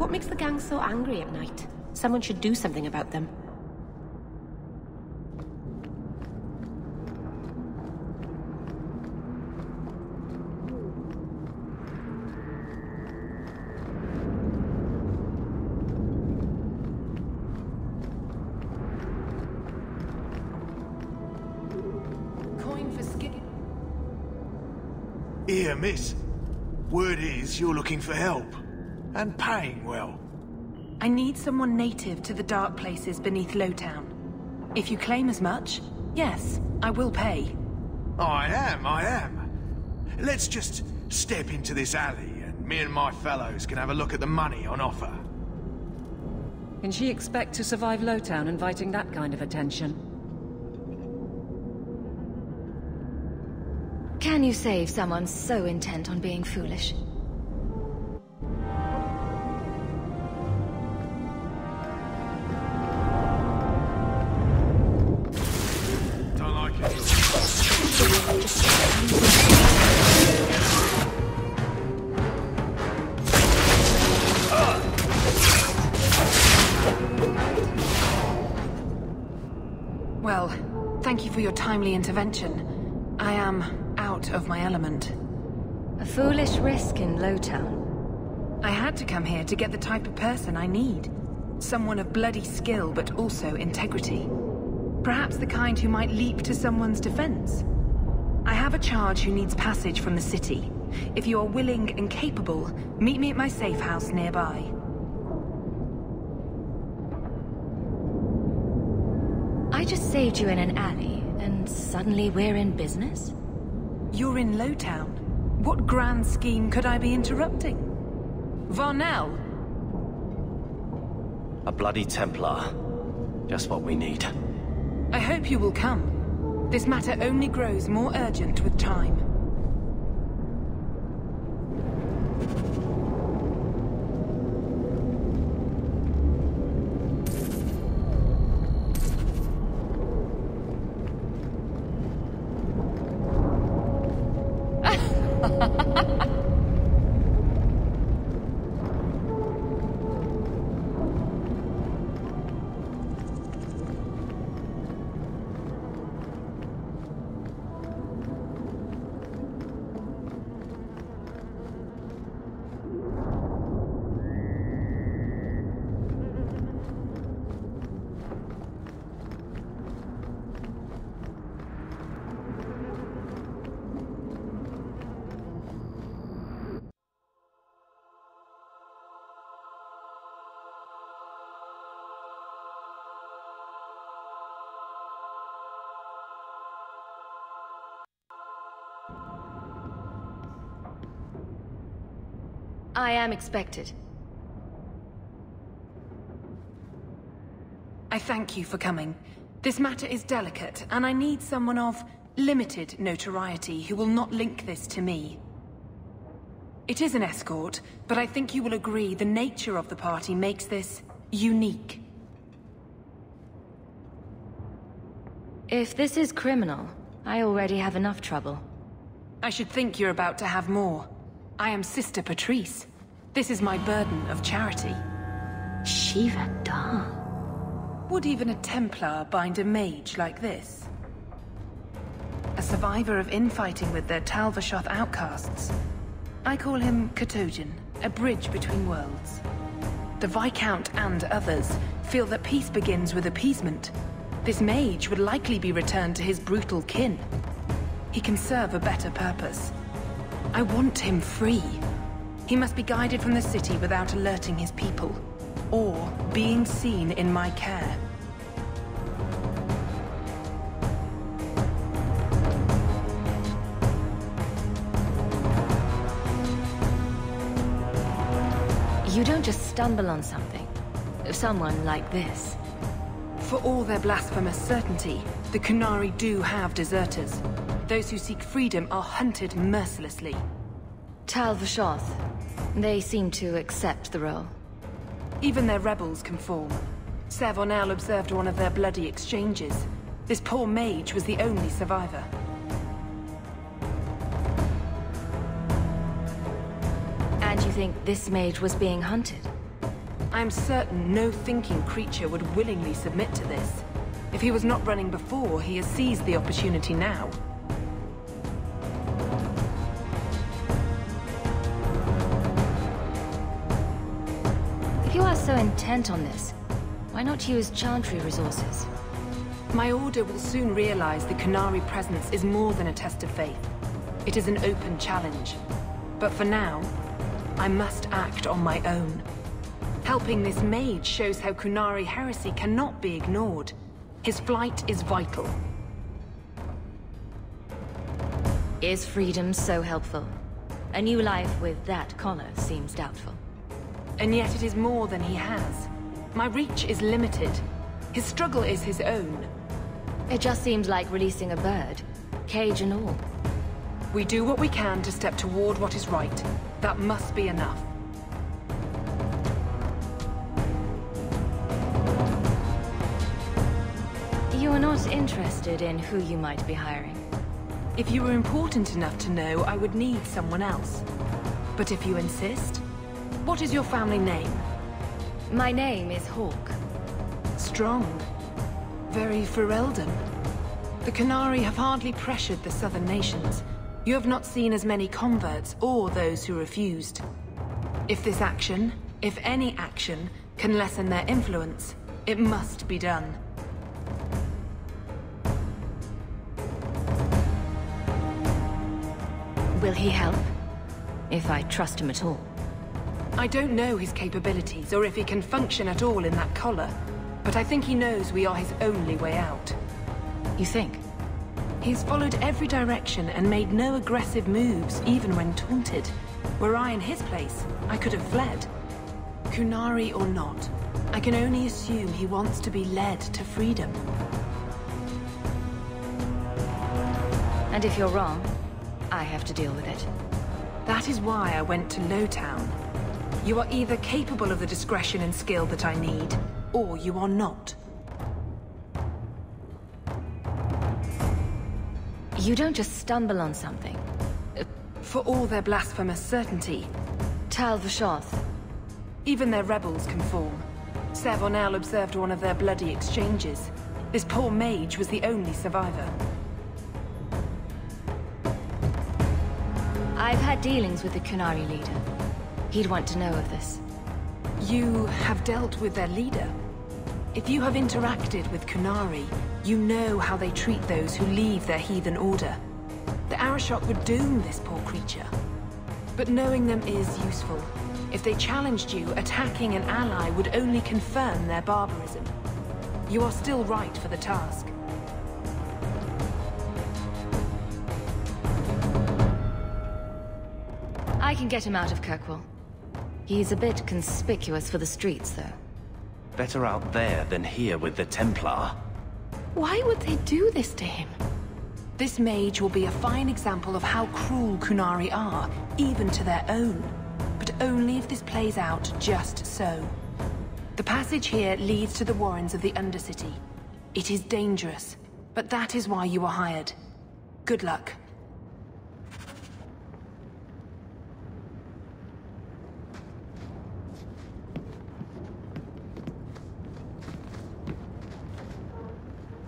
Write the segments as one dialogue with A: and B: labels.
A: What makes the gang so angry at night? Someone should do something about them.
B: Here, miss. Word is you're looking for help. And paying well.
C: I need someone native to the dark places beneath Lowtown. If you claim as much, yes, I will pay.
B: I am. Let's just step into this alley and me and my fellows can have a look at the money on offer.
D: Can she expect to survive Lowtown inviting that kind of attention?
E: Can you save someone so intent on being foolish?
B: Don't like it.
C: Well, thank you for your timely intervention. I am out of my element.
E: A foolish risk in Lowtown.
C: I had to come here to get the type of person I need. Someone of bloody skill, but also integrity. Perhaps the kind who might leap to someone's defense. I have a charge who needs passage from the city. If you are willing and capable, meet me at my safe house nearby.
E: I just saved you in an alley, and suddenly we're in business?
C: You're in Lowtown. What grand scheme could I be interrupting? Varnell!
F: A bloody Templar. Just what we need.
C: I hope you will come. This matter only grows more urgent with time.
E: I am expected.
C: I thank you for coming. This matter is delicate, and I need someone of limited notoriety who will not link this to me. It is an escort, but I think you will agree the nature of the party makes this unique.
E: If this is criminal, I already have enough trouble.
C: I should think you're about to have more. I am Sister Patrice. This is my burden of charity.
E: Shiva Da.
C: Would even a Templar bind a mage like this? A survivor of infighting with their Tal Vashoth outcasts. I call him Katojan, a bridge between worlds. The Viscount and others feel that peace begins with appeasement. This mage would likely be returned to his brutal kin. He can serve a better purpose. I want him free. He must be guided from the city without alerting his people, or being seen in my care.
E: You don't just stumble on something. Someone like this.
C: For all their blasphemous certainty, the Qunari do have deserters. Those who seek freedom are hunted mercilessly.
E: Tal Vashoth. They seem to accept the role.
C: Even their rebels conform. Ser Varnell observed one of their bloody exchanges. This poor mage was the only survivor.
E: And you think this mage was being hunted?
C: I'm certain no thinking creature would willingly submit to this. If he was not running before, he has seized the opportunity now.
E: If you are so intent on this, why not use Chantry resources?
C: My order will soon realize the Qunari presence is more than a test of faith. It is an open challenge. But for now, I must act on my own. Helping this mage shows how Qunari heresy cannot be ignored. His flight is vital.
E: Is freedom so helpful? A new life with that collar seems doubtful.
C: And yet it is more than he has. My reach is limited. His struggle is his own.
E: It just seems like releasing a bird, cage and all.
C: We do what we can to step toward what is right. That must be enough.
E: You are not interested in who you might be hiring?
C: If you were important enough to know, I would need someone else. But if you insist, what is your family name?
E: My name is Hawke.
C: Strong. Very Ferelden. The Qunari have hardly pressured the southern nations. You have not seen as many converts or those who refused. If this action, if any action, can lessen their influence, it must be done.
E: Will he help? If I trust him at all.
C: I don't know his capabilities, or if he can function at all in that collar, but I think he knows we are his only way out.
E: You think?
C: He's followed every direction and made no aggressive moves, even when taunted. Were I in his place, I could have fled. Qunari or not, I can only assume he wants to be led to freedom.
E: And if you're wrong, I have to deal with it.
C: That is why I went to Lowtown. You are either capable of the discretion and skill that I need, or you are not.
E: You don't just stumble on something.
C: For all their blasphemous certainty,
E: Tal Vashoth.
C: Even their rebels conform. Savonel observed one of their bloody exchanges. This poor mage was the only survivor.
E: I've had dealings with the Qunari leader. He'd want to know of this.
C: You have dealt with their leader? If you have interacted with Qunari, you know how they treat those who leave their heathen order. The Arishok would doom this poor creature. But knowing them is useful. If they challenged you, attacking an ally would only confirm their barbarism. You are still right for the task.
E: I can get him out of Kirkwall. He's a bit conspicuous for the streets, though.
F: Better out there than here with the Templar.
A: Why would they do this to him?
C: This mage will be a fine example of how cruel Qunari are, even to their own. But only if this plays out just so. The passage here leads to the warrens of the Undercity. It is dangerous, but that is why you are hired. Good luck.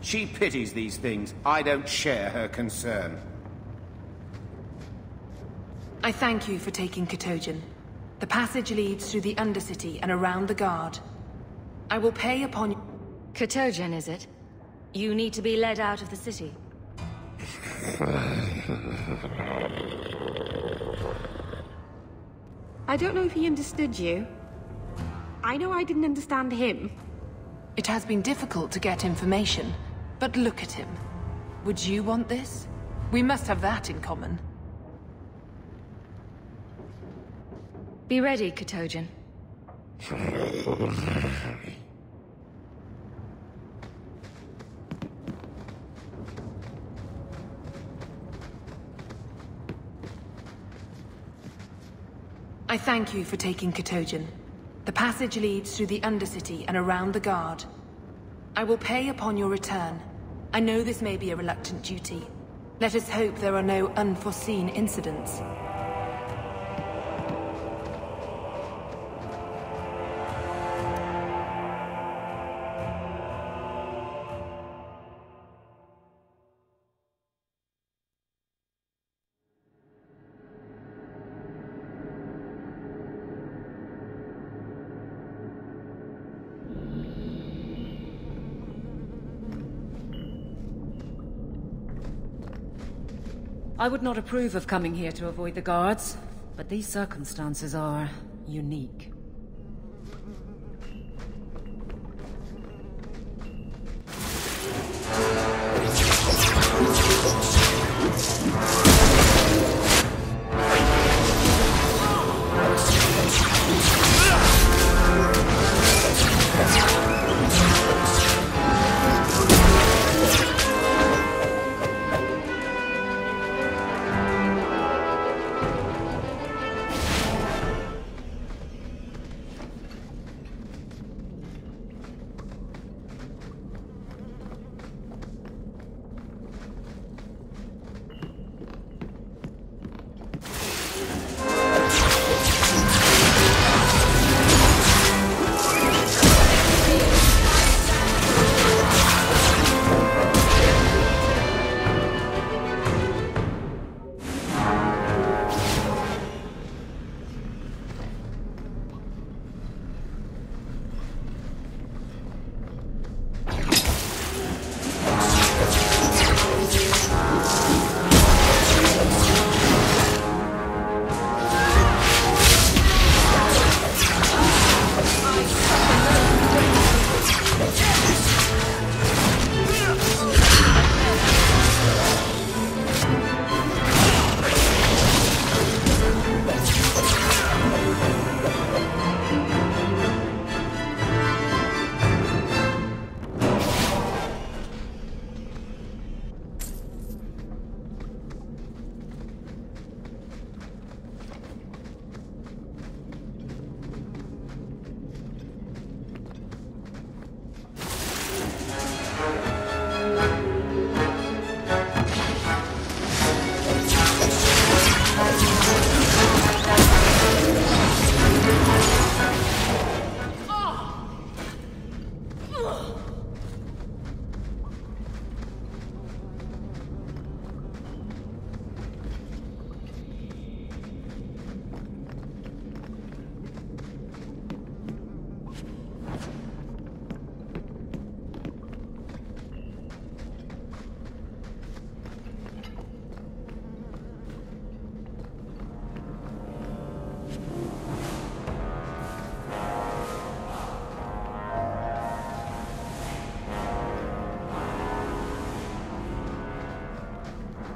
G: She pities these things. I don't share her concern.
C: I thank you for taking Katojan. The passage leads through the Undercity and around the Guard. I will pay upon...
E: Katojan, is it? You need to be led out of the city.
A: I don't know if he understood you. I know I didn't understand him.
C: It has been difficult to get information, but look at him. Would you want this? We must have that in common.
E: Be ready, Katojan.
C: I thank you for taking Katojan. The passage leads through the Undercity and around the Guard. I will pay upon your return. I know this may be a reluctant duty. Let us hope there are no unforeseen incidents.
D: I would not approve of coming here to avoid the guards, but these circumstances are unique.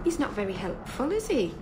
A: He's not very helpful, is he?